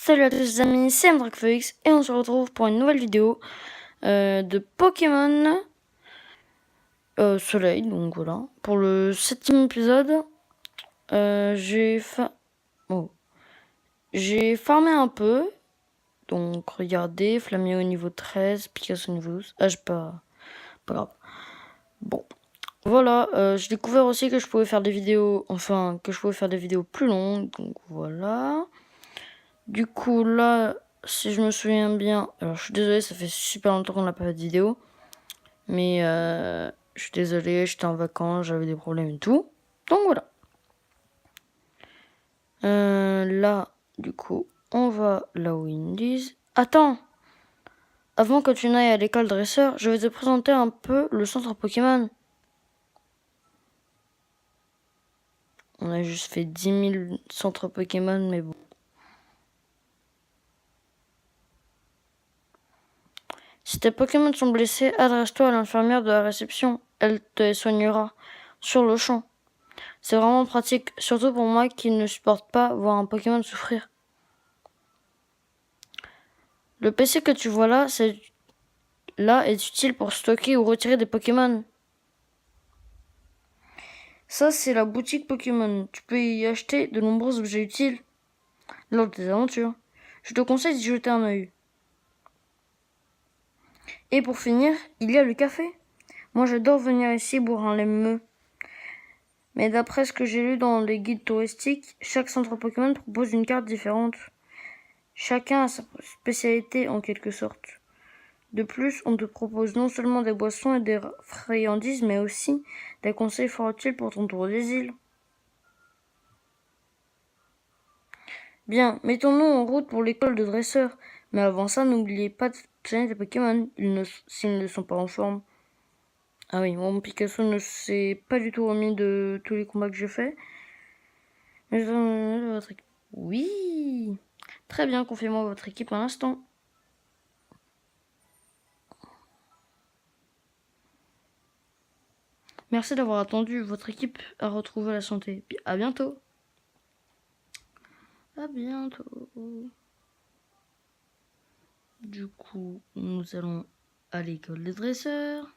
Salut à tous les amis, c'est Mdrakefox et on se retrouve pour une nouvelle vidéo de Pokémon Soleil. Donc voilà, pour le 7e épisode, j'ai farmé un peu. Donc regardez, Flammio au niveau 13, Picasso au niveau 12. Ah, j'ai pas grave. Bon, voilà, j'ai découvert aussi que je pouvais faire des vidéos, plus longues. Donc voilà. Du coup, là, si je me souviens bien, alors je suis désolée, ça fait super longtemps qu'on n'a pas fait de vidéo. Mais je suis désolée, j'étais en vacances, j'avais des problèmes et tout. Donc voilà. Là, du coup, on va là où ils me disent. Attends! Avant que tu n'ailles à l'école dresseur, je vais te présenter un peu le centre Pokémon. On a juste fait 10 000 centres Pokémon, mais bon. Si tes Pokémon sont blessés, adresse-toi à l'infirmière de la réception. Elle te soignera sur le champ. C'est vraiment pratique, surtout pour moi qui ne supporte pas voir un Pokémon souffrir. Le PC que tu vois là, est utile pour stocker ou retirer des Pokémon. Ça, c'est la boutique Pokémon. Tu peux y acheter de nombreux objets utiles lors de tes aventures. Je te conseille d'y jeter un œil. Et pour finir, il y a le café. Moi, j'adore venir ici boire un lait meux. Mais d'après ce que j'ai lu dans les guides touristiques, chaque centre Pokémon propose une carte différente. Chacun a sa spécialité en quelque sorte. De plus, on te propose non seulement des boissons et des friandises, mais aussi des conseils fort utiles pour ton tour des îles. Bien, mettons-nous en route pour l'école de dresseur. Mais avant ça, n'oubliez pas de traîner tes Pokémon, s'ils ne sont pas en forme. Ah oui, mon Picasso ne s'est pas du tout remis de tous les combats que j'ai fait. Mais votre équipe. Oui! Très bien, confiez-moi votre équipe un instant. Merci d'avoir attendu, votre équipe a retrouvé la santé. À bientôt. À bientôt. Du coup, nous allons à l'école des dresseurs.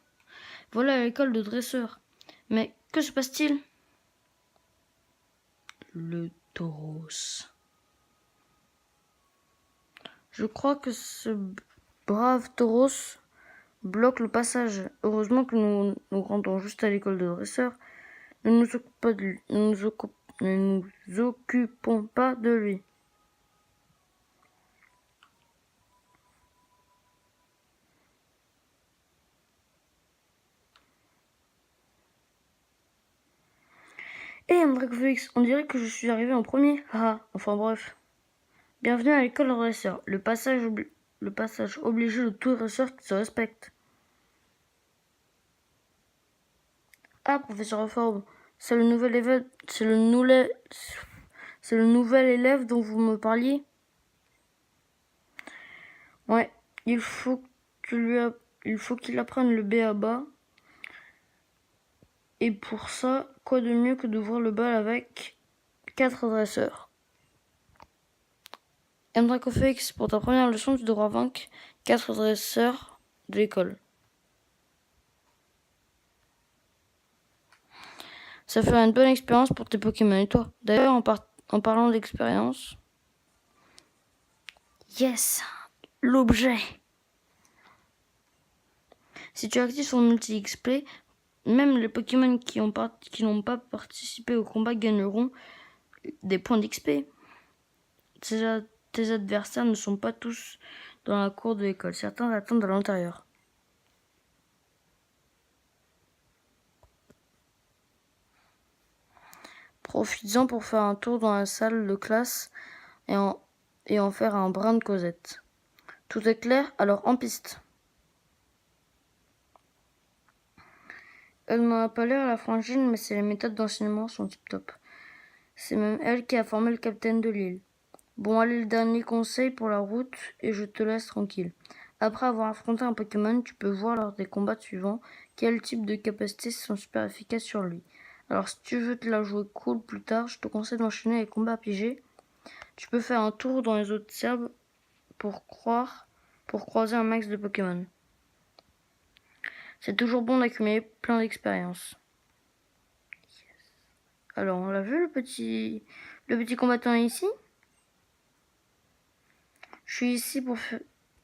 Voilà l'école de dresseurs. Mais que se passe-t-il? Le tauros. Je crois que ce brave tauros bloque le passage. Heureusement que nous rendons juste à l'école de dresseurs. Ne nous occupons pas de lui. Mdrakefox, on dirait que je suis arrivé en premier. Ah, enfin bref. Bienvenue à l'école de dresseurs. Le passage obligé de tout dresseur qui se respecte. Ah, professeur Reforme, c'est le nouvel élève dont vous me parliez? Ouais, il faut qu'il apprenne le b.a.-ba. Et pour ça, quoi de mieux que d'ouvrir le bal avec 4 dresseurs. Mdrakefox, pour ta première leçon, tu devras vaincre 4 dresseurs de l'école. Ça fera une bonne expérience pour tes Pokémon et toi. D'ailleurs, en parlant d'expérience... Yes, l'objet. Si tu actives son multi-XP, même les Pokémon qui n'ont pas participé au combat gagneront des points d'XP. Tes adversaires ne sont pas tous dans la cour de l'école. Certains attendent à l'intérieur. Profites-en pour faire un tour dans la salle de classe et en faire un brin de causette. Tout est clair, alors en piste. Elle n'en a pas l'air, la frangine, mais ses méthodes d'enseignement sont tip-top. C'est même elle qui a formé le capitaine de l'île. Bon, allez, le dernier conseil pour la route et je te laisse tranquille. Après avoir affronté un Pokémon, tu peux voir lors des combats suivants quel type de capacités sont super efficaces sur lui. Alors si tu veux te la jouer cool plus tard, je te conseille d'enchaîner les combats piégés. Tu peux faire un tour dans les autres serbes pour croiser un max de Pokémon. C'est toujours bon d'accumuler plein d'expérience. Alors, on l'a vu le petit combattant ici. Je suis ici pour faire...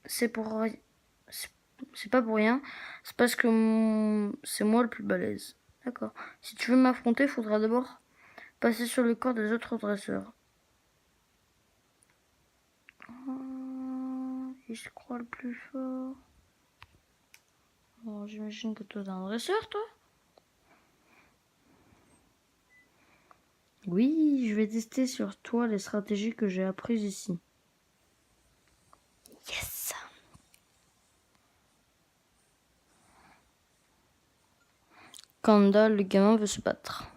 C'est pas pour rien. C'est parce que c'est moi le plus balèze. D'accord. Si tu veux m'affronter, il faudra d'abord passer sur le corps des autres dresseurs. Oh, il se croit le plus fort. Oh, j'imagine que toi t'es un dresseur, toi. Oui, je vais tester sur toi les stratégies que j'ai apprises ici. Yes. Kandal, le gamin, veut se battre.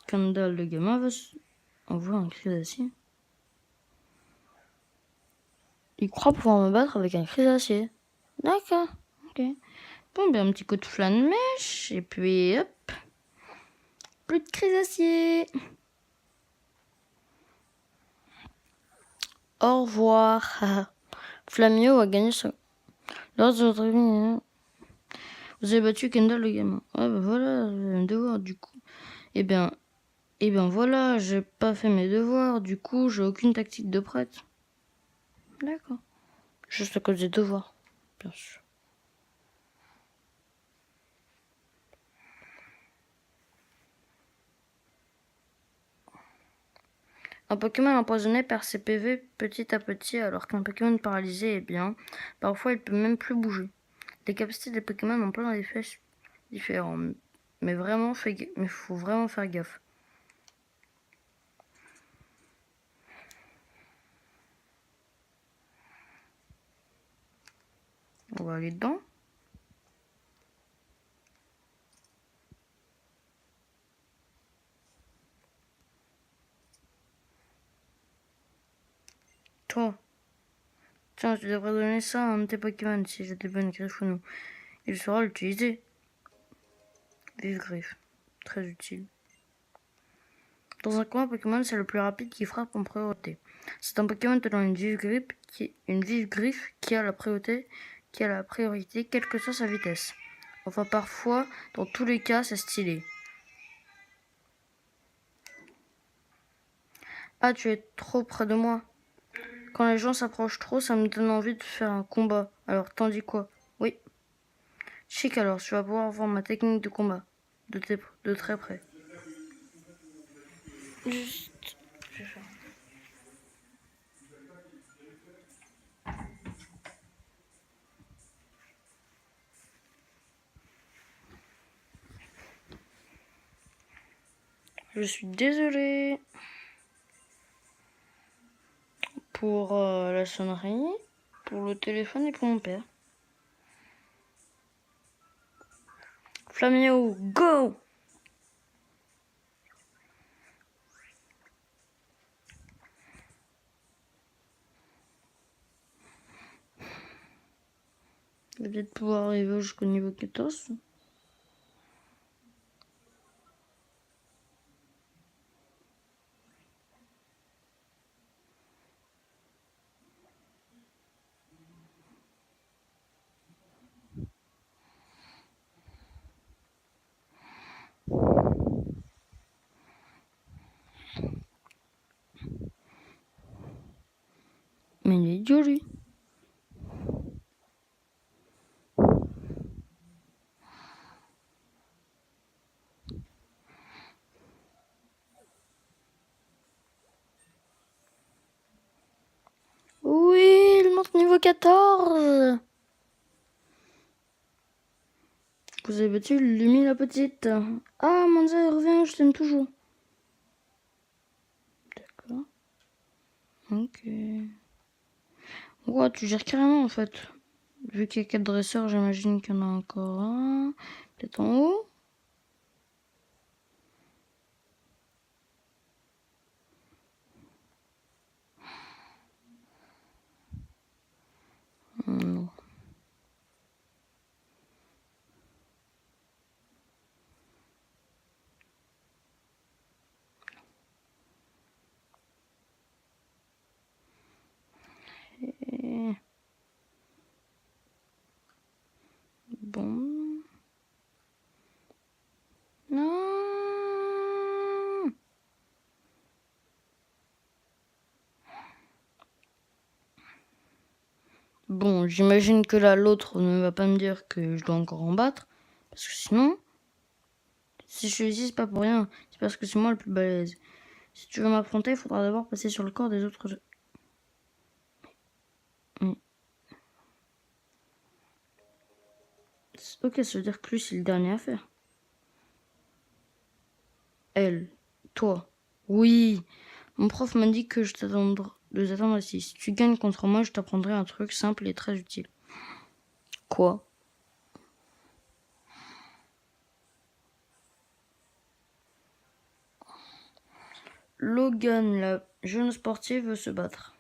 Kandal, le gamin, veut se... On voit un cri d'acier. Il croit pouvoir me battre avec un cri d'acier. D'accord, ok. Bon, ben un petit coup de flamme de mèche, et puis hop. Plus de cri d'acier. Au revoir. Flamio a gagné son... Lors de notre réunion, vous avez battu Kendall le gamin. Ah ben voilà, mes devoirs du coup. Eh bien voilà, j'ai pas fait mes devoirs, du coup j'ai aucune tactique de prêtre. D'accord. Juste à cause des devoirs, bien sûr. Un Pokémon empoisonné perd ses PV petit à petit, alors qu'un Pokémon paralysé est bien. Parfois, il peut même plus bouger. Les capacités des Pokémon ont plein d'effets différents, mais faut vraiment faire gaffe. On va aller dedans. Toi, tiens, je devrais donner ça à un de tes Pokémon si j'ai des bonnes griffes ou non. Il saura l'utiliser. Vive griffe, très utile. Dans un combat Pokémon, c'est le plus rapide qui frappe en priorité. C'est un Pokémon tenant une vive griffe qui a la priorité, quelle que soit sa vitesse. Enfin, parfois, dans tous les cas, c'est stylé. Ah, tu es trop près de moi. Quand les gens s'approchent trop, ça me donne envie de faire un combat. Alors, t'en dis quoi? Oui. Chic, alors, tu vas pouvoir voir ma technique de combat. De très près. Juste, je vais faire. Je suis désolée pour la sonnerie, pour le téléphone et pour mon père. Flamio, go! Je vais peut-être pouvoir arriver jusqu'au niveau 14. Mais il est idiot, lui. Oui, il monte niveau 14. Vous avez battu Lumi la petite. Ah, Manza, reviens, je t'aime toujours. D'accord. Ok. Ouais, tu gères carrément en fait. Vu qu'il y a 4 dresseurs, j'imagine qu'il y en a encore un. Peut-être en haut. Non. Bon, j'imagine que là, l'autre ne va pas me dire que je dois encore en battre. Parce que sinon, si je suis ici, c'est pas pour rien. C'est parce que c'est moi le plus balèze. Si tu veux m'affronter, il faudra d'abord passer sur le corps des autres. Ok, ça veut dire que lui, c'est le dernier à faire. Elle, toi. Oui. Mon prof m'a dit que je de t'attendre ici. Si tu gagnes contre moi, je t'apprendrai un truc simple et très utile. Quoi? Logan, la jeune sportive, veut se battre.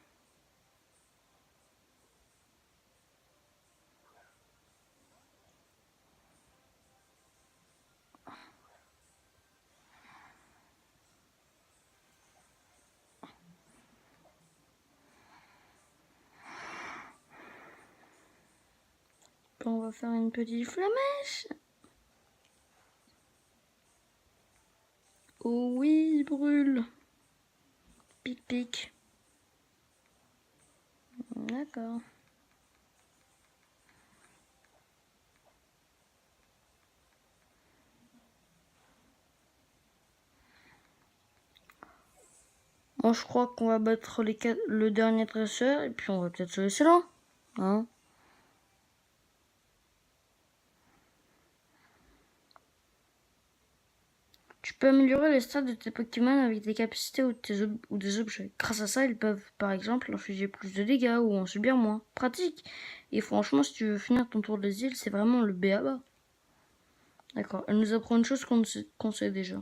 On va faire une petite flamèche. Oh oui, il brûle. Pic pic. D'accord. Moi, je crois qu'on va battre le dernier dresseur et puis on va peut-être se laisser là. Hein? Tu peux améliorer les stats de tes Pokémon avec des capacités ou des objets. Grâce à ça, ils peuvent par exemple infliger plus de dégâts ou en subir moins. Pratique. Et franchement, si tu veux finir ton tour des îles, c'est vraiment le B.A.-ba. D'accord. Elle nous apprend une chose qu'on sait déjà.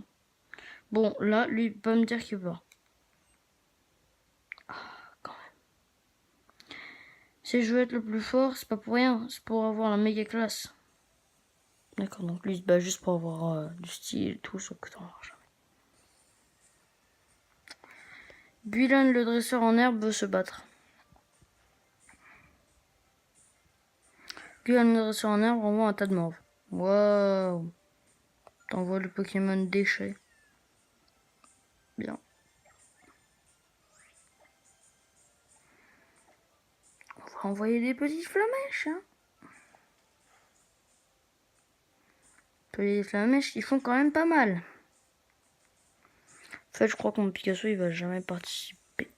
Bon, là, lui, il peut pas me dire qu'il va. Ah, quand même. Si je veux être le plus fort, c'est pas pour rien. C'est pour avoir la méga classe. D'accord, donc lui, il se bat juste pour avoir du style et tout, sauf que t'en auras jamais. Bulan, le dresseur en herbe, veut se battre. Bulan, le dresseur en herbe, envoie un tas de morve. Waouh. T'envoies le Pokémon déchet. Bien. On va envoyer des petites flamèches, hein. Petites flamèches qui font quand même pas mal. En fait, je crois que mon Picasso, il va jamais participer.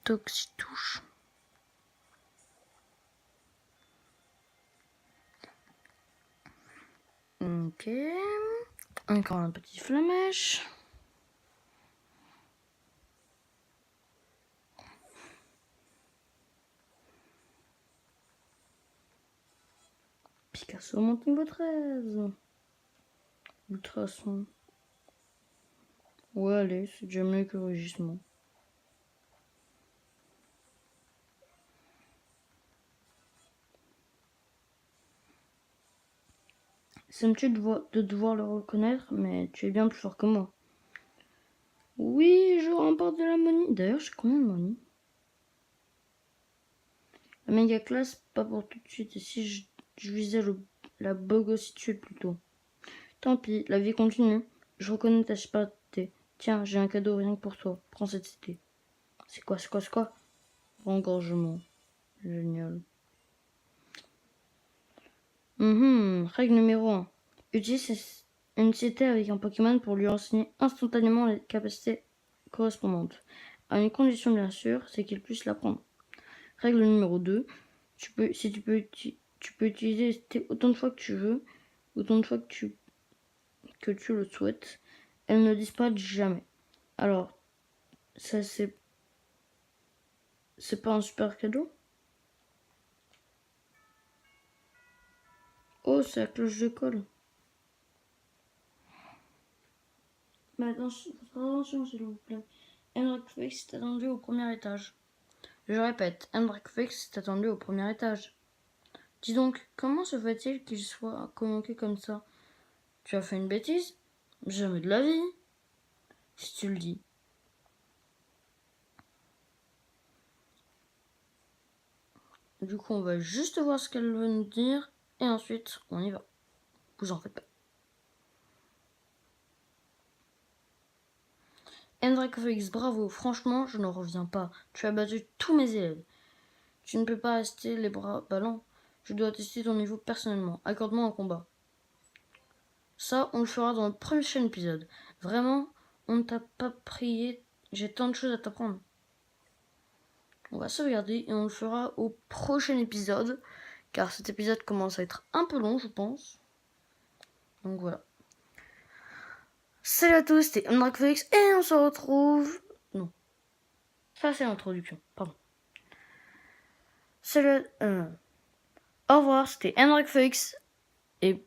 Toxitouche. Ok. Encore un petit flamèche. Picasso monte niveau 13. Ultrason. Ouais, allez, c'est déjà mieux que Rugissement. Ça me tue de devoir le reconnaître, mais tu es bien plus fort que moi. Oui, je remporte de la money. D'ailleurs, j'ai combien de money? La méga classe, pas pour tout de suite. Et si je visais la bogossitude plutôt. Tant pis, la vie continue. Je reconnais ta superité. Tiens, j'ai un cadeau rien que pour toi. Prends cette cité. C'est quoi? Engorgement. Génial. Règle numéro 1. Utilise une cité avec un Pokémon pour lui enseigner instantanément les capacités correspondantes. À une condition bien sûr, c'est qu'il puisse l'apprendre. Règle numéro 2. Tu peux utiliser les cités autant de fois que tu veux, autant de fois que tu le souhaites. Elles ne disparaissent jamais. Alors, ça c'est pas un super cadeau? Oh, c'est la cloche de colle. Mais attention, s'il vous plaît. Hendrix est attendu au premier étage. Je répète, Hendrix est attendu au premier étage. Dis donc, comment se fait-il qu'il soit convoqué comme ça? Tu as fait une bêtise? Jamais de la vie. Si tu le dis. Du coup, on va juste voir ce qu'elle veut nous dire. Et ensuite, on y va. Vous en faites pas. Endrakofx, bravo. Franchement, je n'en reviens pas. Tu as battu tous mes élèves. Tu ne peux pas rester les bras ballants. Je dois tester ton niveau personnellement. Accorde-moi un combat. Ça, on le fera dans le prochain épisode. Vraiment, on ne t'a pas prié. J'ai tant de choses à t'apprendre. On va sauvegarder et on le fera au prochain épisode. Car cet épisode commence à être un peu long, je pense. Donc voilà. Salut à tous, c'était Endrakofx et on se retrouve... Non. Ça, c'est l'introduction. Pardon. Salut... Au revoir, c'était Endrakofx. Et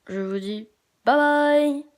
je vous dis bye bye.